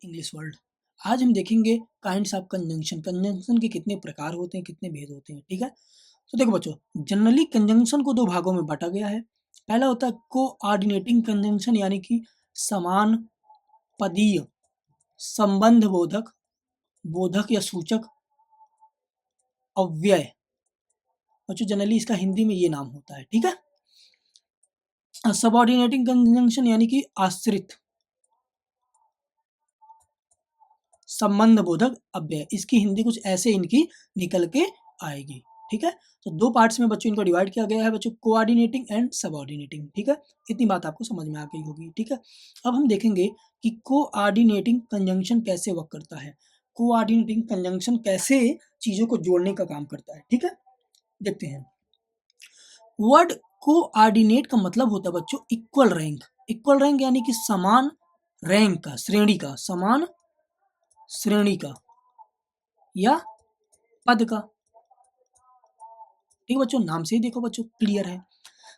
English word. आज हम देखेंगे काइंड्स ऑफ कंजंक्शन। कंजंक्शन के कितने प्रकार होते हैं, कितने भेद होते हैं, ठीक है। तो देखो बच्चों, जनरली कंजंक्शन को दो भागों में बांटा गया है। पहला होता है कोऑर्डिनेटिंग कंजंक्शन, यानी कि समान पदीय संबंध बोधक, बोधक या सूचक अव्यय। बच्चों जनरली इसका हिंदी में ये नाम होता है, ठीक है। सबऑर्डिनेटिंग कंजंक्शन यानी कि आश्रित संबंध बोधक अव्यय। इसकी हिंदी कुछ ऐसे इनकी निकल के आएगी, ठीक है। तो दो पार्ट्स में बच्चों इनको डिवाइड किया गया है बच्चों, कोऑर्डिनेटिंग एंड सबऑर्डिनेटिंग, ठीक है। इतनी बात आपको समझ में आ गई होगी, ठीक है। अब हम देखेंगे कि कोऑर्डिनेटिंग कंजंक्शन कैसे वर्क करता है, कोऑर्डिनेटिंग कंजंक्शन कैसे चीजों को जोड़ने का काम करता है, ठीक है। देखते हैं। वर्ड कोऑर्डिनेट का मतलब होता है बच्चों इक्वल रैंक। इक्वल रैंक यानी कि समान रैंक का, श्रेणी का, समान श्रेणी का या पद का, ठीक है बच्चों। नाम से ही देखो बच्चों क्लियर है।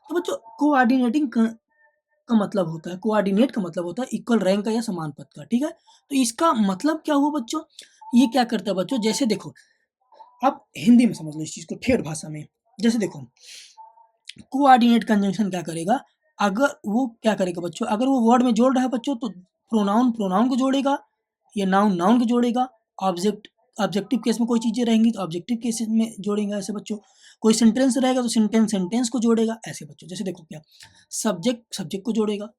तो बच्चों कोऑर्डिनेटिंग का मतलब होता है, कोऑर्डिनेट का मतलब होता है इक्वल रैंक का या समान पद का, ठीक है। तो इसका मतलब क्या हुआ बच्चों, ये क्या करता है बच्चों, जैसे देखो आप हिंदी में समझ लो इस चीज को, ठेठ भाषा में। जैसे देखो कोऑर्डिनेट कंजंक्शन क्या करेगा, अगर वो क्या करेगा बच्चों, अगर वो वर्ड में जोड़ रहा है बच्चों तो प्रोनाउन प्रोनाउन को जोड़ेगा या नाउन नाउन को जोड़ेगा। ऑब्जेक्ट ऑब्जेक्टिव केस में कोई चीजें रहेंगी तो ऑब्जेक्टिव केस में जोड़ेगा, ऐसे बच्चों। कोई सेंटेंस रहेगा तो सेंटेंस सेंटेंस को जोड़ेगा, ऐसे बच्चों। जैसे देखो क्या, सब्जेक्ट सब्जेक्ट को जोड़ेगा,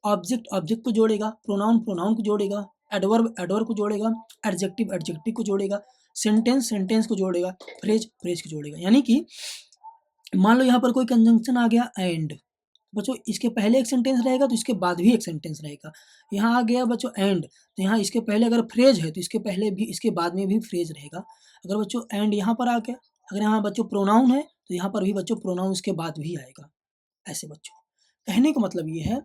ऑब्जेक्ट ऑब्जेक्ट को जोड़ेगा, प्रोनाउन प्रोनाउन को जोड़ेगा, एडवर्ब एडवर्ब को जोड़ेगा, एडजेक्टिव एडजेक्टिव को जोड़ेगा, सेंटेंस सेंटेंस को जोड़ेगा, फ्रेज फ्रेज को जोड़ेगा। यानी कि मान लो यहाँ पर कोई कंजंक्शन आ गया एंड, बच्चों इसके पहले एक सेंटेंस रहेगा तो इसके बाद भी एक सेंटेंस रहेगा। यहाँ आ गया बच्चों एंड, तो यहाँ इसके पहले अगर फ्रेज है तो इसके पहले भी इसके बाद में भी फ्रेज रहेगा। अगर बच्चों एंड यहाँ पर आ गया, अगर यहाँ बच्चों प्रोनाउन है तो यहाँ पर भी बच्चों प्रोनाउन उसके बाद भी आएगा, ऐसे बच्चों। कहने का मतलब ये है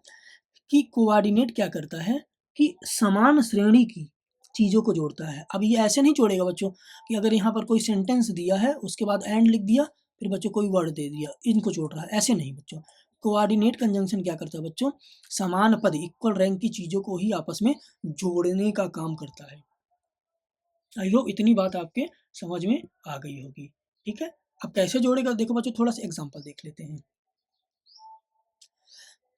कि कोऑर्डिनेट क्या करता है कि समान श्रेणी की चीज़ों को जोड़ता है। अब ये ऐसे नहीं जोड़ेगा बच्चों कि अगर यहाँ पर कोई सेंटेंस दिया है उसके बाद एंड लिख दिया, फिर बच्चों कोई वर्ड दे दिया, इनको जोड़ रहा है, ऐसे नहीं बच्चों। कोऑर्डिनेट कंजंक्शन क्या करता है बच्चों, समान पद इक्वल रैंक की चीज़ों को ही आपस में जोड़ने का काम करता है। आई होप इतनी बात आपके समझ में आ गई होगी, ठीक है। अब कैसे जोड़ेगा देखो बच्चों, थोड़ा सा एग्जाम्पल देख लेते हैं।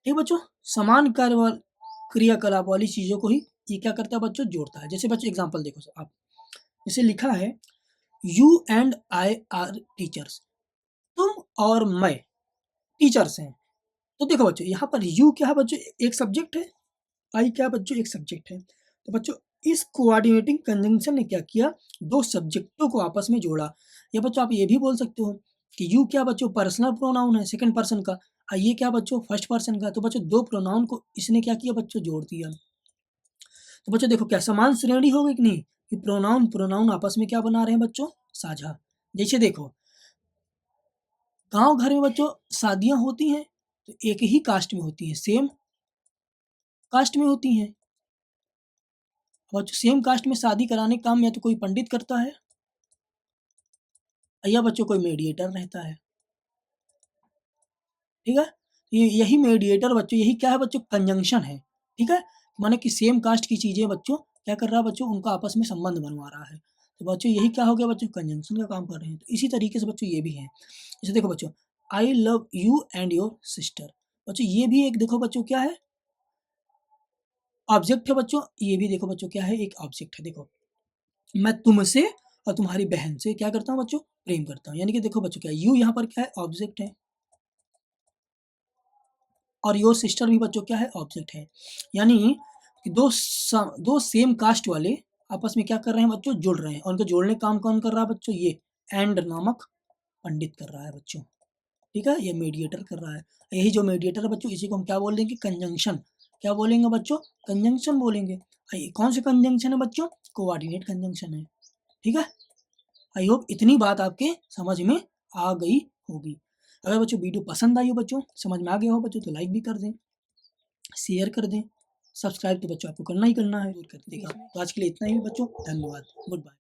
ठीक बच्चों, समान कार्य क्रियाकलाप वाली चीजों को ही ये क्या करता है बच्चों, जोड़ता है। जैसे बच्चों एग्जांपल देखो आप, जैसे लिखा है you and I R teachers, तुम और मैं टीचर्स हैं। तो देखो बच्चों यहाँ पर यू क्या है बच्चों, एक सब्जेक्ट है, आई क्या है बच्चों, एक सब्जेक्ट है। तो बच्चों इस कोऑर्डिनेटिंग कंजंक्शन ने क्या किया, दो सब्जेक्टों को आपस में जोड़ा। या बच्चों आप ये भी बोल सकते हो कि यू क्या बच्चों पर्सनल प्रोनाउन है, सेकंड पर्सन का, और ये क्या बच्चों फर्स्ट पर्सन का। तो बच्चों दो प्रोनाउन को इसने क्या किया बच्चों, जोड़ दिया। तो बच्चों देखो क्या समान श्रेणी हो गई कि नहीं, कि प्रोनाउन प्रोनाउन आपस में क्या बना रहे हैं बच्चों, साझा। जैसे देखो गांव घर में बच्चों शादियां होती हैं तो एक ही कास्ट में होती हैं, सेम कास्ट में होती हैं। बच्चों सेम कास्ट में शादी कराने का काम या तो कोई पंडित करता है या बच्चों कोई मेडिएटर रहता है, ठीक है। ये यही मेडिएटर बच्चों, यही क्या है बच्चों, कंजंक्शन है, ठीक है। माने कि सेम कास्ट की चीजें बच्चों क्या कर रहा है बच्चों, उनका आपस में संबंध बनवा रहा है। तो बच्चों यही क्या हो गया बच्चों, कंजंक्शन का काम कर रहे हैं। तो इसी तरीके से बच्चों ये भी है। जैसे देखो बच्चों I love you and your sister, बच्चों ये भी एक देखो बच्चों क्या है, ऑब्जेक्ट है बच्चों। ये भी देखो बच्चों क्या है, एक ऑब्जेक्ट है। देखो मैं तुमसे और तुम्हारी बहन से क्या करता हूँ बच्चों, प्रेम करता हूँ। यानी कि देखो बच्चों क्या यू यहाँ पर क्या है, ऑब्जेक्ट है, और योर सिस्टर भी बच्चों क्या है, ऑब्जेक्ट है। यानी कि दो सेम कास्ट वाले आपस में क्या कर रहे हैं बच्चों, जुड़ रहे हैं। और उनको जोड़ने का काम कौन कर रहा है बच्चों, ये एंड नामक पंडित कर रहा है बच्चों, ठीक है। ये मीडिएटर कर रहा है। यही जो मीडिएटर है बच्चों, इसी को हम क्या बोल देंगे, कंजंक्शन। क्या बोलेंगे बच्चों, कंजंक्शन बोलेंगे। कौन से कंजंक्शन है बच्चों, कोऑर्डिनेट कंजंक्शन है, ठीक है। आई होप इतनी बात आपके समझ में आ गई होगी। अगर बच्चों वीडियो पसंद आई हो बच्चों, समझ में आ गया हो बच्चों, तो लाइक भी कर दें, शेयर कर दें, सब्सक्राइब तो बच्चों आपको करना ही करना है, जरूर कर देगा। तो आज के लिए इतना ही बच्चों, धन्यवाद, गुड बाय।